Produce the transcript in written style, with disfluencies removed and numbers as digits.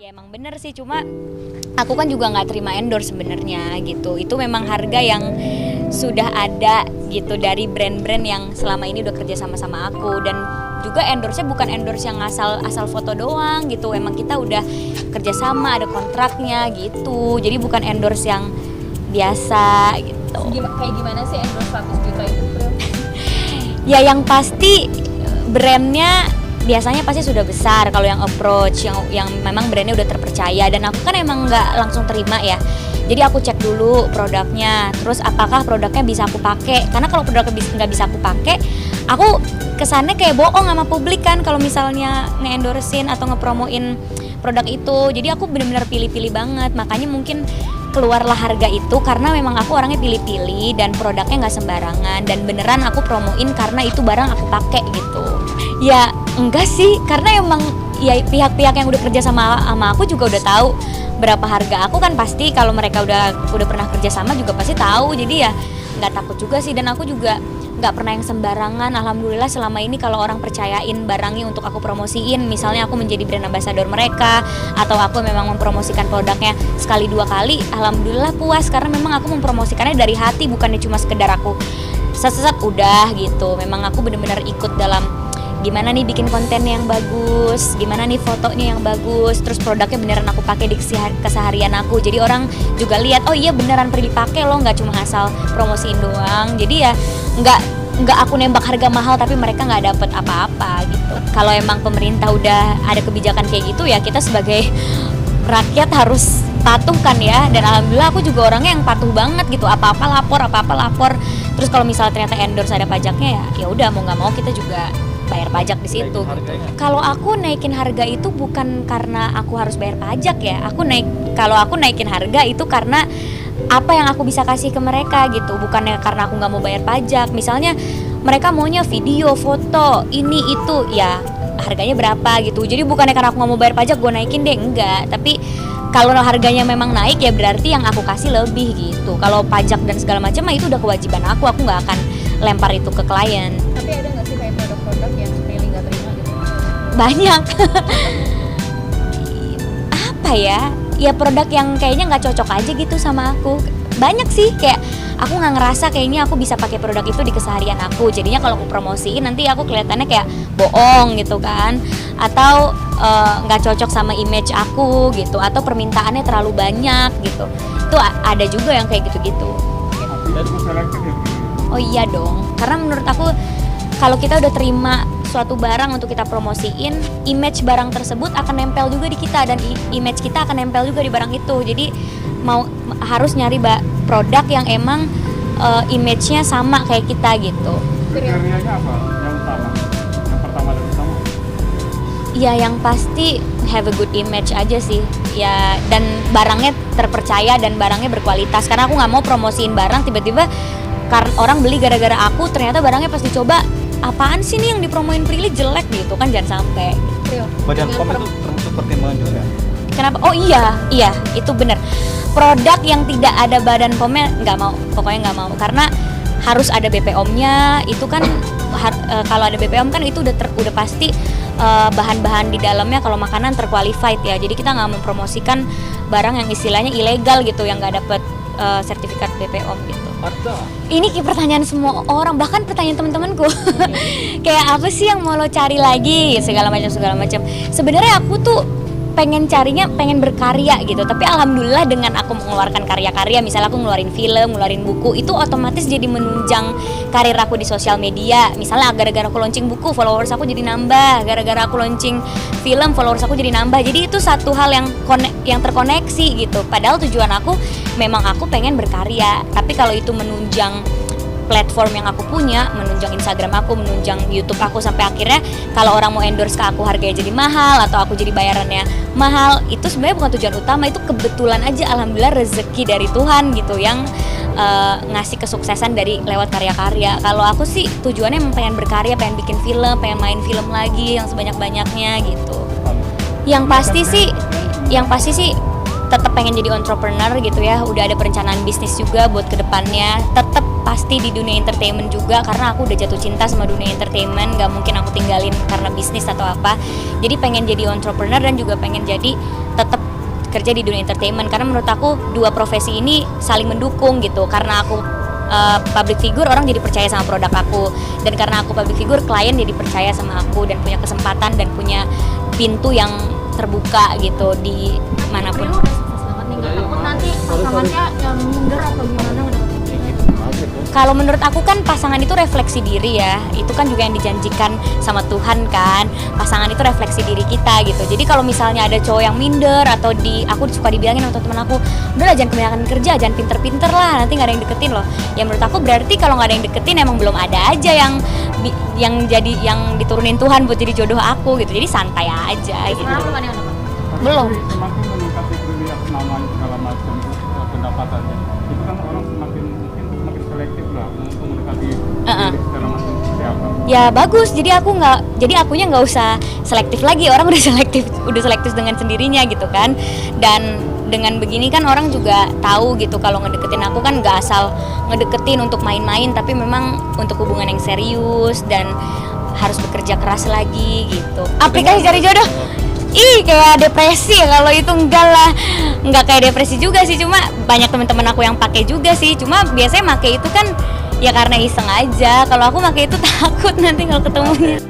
Ya emang bener sih, cuma aku kan juga nggak terima endorse sebenarnya gitu. Itu memang harga yang sudah ada gitu dari brand-brand yang selama ini udah kerja sama aku, dan juga endorse-nya bukan endorse yang asal foto doang gitu. Emang kita udah kerja sama, ada kontraknya gitu. Jadi bukan endorse yang biasa gitu. Kayak gimana sih endorse 100 juta itu, Bro? Ya yang pasti brandnya biasanya pasti sudah besar kalau yang approach, yang memang brandnya udah terpercaya, dan aku kan emang nggak langsung terima ya. Jadi aku cek dulu produknya, terus apakah produknya bisa aku pakai. Karena kalau produknya nggak bisa aku pakai, aku kesannya kayak bohong sama publik kan kalau misalnya nge-endorsein atau ngepromoin produk itu. Jadi aku benar-benar pilih-pilih banget, makanya mungkin keluarlah harga itu karena memang aku orangnya pilih-pilih dan produknya nggak sembarangan, dan beneran aku promoin karena itu barang aku pakai gitu. Ya enggak sih, karena emang ya pihak-pihak yang udah kerja sama aku juga udah tahu berapa harga aku kan, pasti kalau mereka udah pernah kerja sama juga pasti tahu. Jadi ya nggak takut juga sih, dan aku juga nggak pernah yang sembarangan. Alhamdulillah selama ini kalau orang percayain barangnya untuk aku promosiin, misalnya aku menjadi brand ambassador mereka atau aku memang mempromosikan produknya sekali dua kali, alhamdulillah puas karena memang aku mempromosikannya dari hati, bukannya cuma sekedar aku set udah gitu. Memang aku benar-benar ikut dalam gimana nih bikin konten yang bagus, gimana nih fotonya yang bagus, terus produknya beneran aku pakai di keseharian aku. Jadi orang juga lihat, oh iya beneran Prilly pakai loh, nggak cuma asal promosiin doang. Jadi ya nggak aku nembak harga mahal tapi mereka nggak dapet apa-apa gitu. Kalau emang pemerintah udah ada kebijakan kayak gitu, ya kita sebagai rakyat harus patuh kan ya. Dan alhamdulillah aku juga orangnya yang patuh banget gitu, apa-apa lapor. Terus kalau misalnya ternyata endorse ada pajaknya, ya udah mau nggak mau kita juga bayar pajak di situ gitu. Kalau aku naikin harga itu bukan karena aku harus bayar pajak ya. Kalau aku naikin harga itu karena apa yang aku bisa kasih ke mereka gitu, bukannya karena aku nggak mau bayar pajak. Misalnya mereka maunya video, foto, ini itu, ya harganya berapa gitu. Jadi bukannya karena aku nggak mau bayar pajak gue naikin deh, enggak. Tapi kalau harganya memang naik ya berarti yang aku kasih lebih gitu. Kalau pajak dan segala macam itu udah kewajiban aku nggak akan lempar itu ke klien. Tapi ada nggak sih kayak produk-produk yang Prilly nggak terima gitu? Banyak. Apa ya? Ya produk yang kayaknya nggak cocok aja gitu sama aku. Banyak sih, kayak aku nggak ngerasa kayaknya aku bisa pakai produk itu di keseharian aku. Jadinya kalau aku promosiin nanti aku kelihatannya kayak bohong gitu kan, atau nggak cocok sama image aku gitu, atau permintaannya terlalu banyak gitu. Itu ada juga yang kayak gitu-gitu. Oh iya dong, karena menurut aku kalau kita udah terima suatu barang untuk kita promosiin, image barang tersebut akan nempel juga di kita, dan image kita akan nempel juga di barang itu. Jadi harus nyari produk yang emang image-nya sama kayak kita gitu. Kriterianya apa yang utama? Yang pertama dan utama? Ya yang pasti have a good image aja sih. Ya, dan barangnya terpercaya dan barangnya berkualitas. Karena aku nggak mau promosiin barang tiba-tiba orang beli gara-gara aku, ternyata barangnya pas dicoba, apaan sih nih yang dipromoin Prilly jelek gitu kan, jangan sampai. Badan POM itu termasuk pertimbangan juga ya? Kenapa? Oh iya itu bener. Produk yang tidak ada badan POM-nya nggak mau, pokoknya nggak mau, karena harus ada BPOM-nya. Itu kan kalau ada BPOM kan itu udah pasti bahan-bahan di dalamnya kalau makanan terqualified ya. Jadi kita nggak mempromosikan barang yang istilahnya ilegal gitu, yang nggak dapet sertifikat BPOM gitu. Ini kayak pertanyaan semua orang, bahkan pertanyaan teman-temanku. Kayak apa sih yang mau lo cari lagi, segala macam. Sebenarnya aku tuh pengen berkarya gitu, tapi alhamdulillah dengan aku mengeluarkan karya-karya, misalnya aku ngeluarin film, ngeluarin buku, itu otomatis jadi menunjang karir aku di sosial media. Misalnya gara-gara aku launching buku, followers aku jadi nambah, gara-gara aku launching film, followers aku jadi nambah. Jadi itu satu hal yang terkoneksi gitu. Padahal tujuan aku memang aku pengen berkarya, tapi kalau itu menunjang platform yang aku punya, menunjang Instagram aku, menunjang YouTube aku, sampai akhirnya kalau orang mau endorse ke aku harganya jadi mahal atau aku jadi bayarannya mahal, itu sebenarnya bukan tujuan utama. Itu kebetulan aja, alhamdulillah rezeki dari Tuhan gitu yang ngasih kesuksesan dari lewat karya-karya. Kalau aku sih tujuannya emang pengen berkarya, pengen bikin film, pengen main film lagi yang sebanyak-banyaknya gitu. Yang pasti sih tetap pengen jadi entrepreneur gitu ya, udah ada perencanaan bisnis juga buat kedepannya, tetap pasti di dunia entertainment juga karena aku udah jatuh cinta sama dunia entertainment, nggak mungkin aku tinggalin karena bisnis atau apa. Jadi pengen jadi entrepreneur dan juga pengen jadi tetap kerja di dunia entertainment karena menurut aku dua profesi ini saling mendukung gitu. Karena aku public figure, orang jadi percaya sama produk aku, dan karena aku public figure, klien jadi percaya sama aku dan punya kesempatan dan punya pintu yang terbuka gitu di manapun. Udah sukses banget nih, nggak takut nanti pasangannya yang minder atau gimana ngedapetin? Kalau menurut aku kan pasangan itu refleksi diri ya, itu kan juga yang dijanjikan sama Tuhan kan, pasangan itu refleksi diri kita gitu. Jadi kalau misalnya ada cowok yang minder atau aku suka dibilangin sama teman aku, udahlah jangan kebanyakan kerja, jangan pinter-pinter lah, nanti nggak ada yang deketin loh. Ya menurut aku berarti kalau nggak ada yang deketin emang belum ada aja yang diturunin Tuhan buat jadi jodoh aku gitu. Jadi santai aja gitu. Sekarang belum ada yang dapat. Belum. Semakin meningkat dilihat nama segala macam pendapatannya, itu kan orang semakin selektif lah untuk mendekati diri segala macam seperti apa. Ya bagus, jadi akunya nggak usah selektif lagi, orang udah selektif dengan sendirinya gitu kan. Dan dengan begini kan orang juga tahu gitu kalau ngedeketin aku kan nggak asal ngedeketin untuk main-main, tapi memang untuk hubungan yang serius dan harus bekerja keras lagi gitu. Aplikasi cari jodoh, kayak depresi ya, kalau itu enggak kayak depresi juga sih, cuma banyak teman-teman aku yang pakai juga sih, cuma biasanya pakai itu kan ya karena iseng aja. Kalau aku pakai itu takut nanti kalau ketemunya.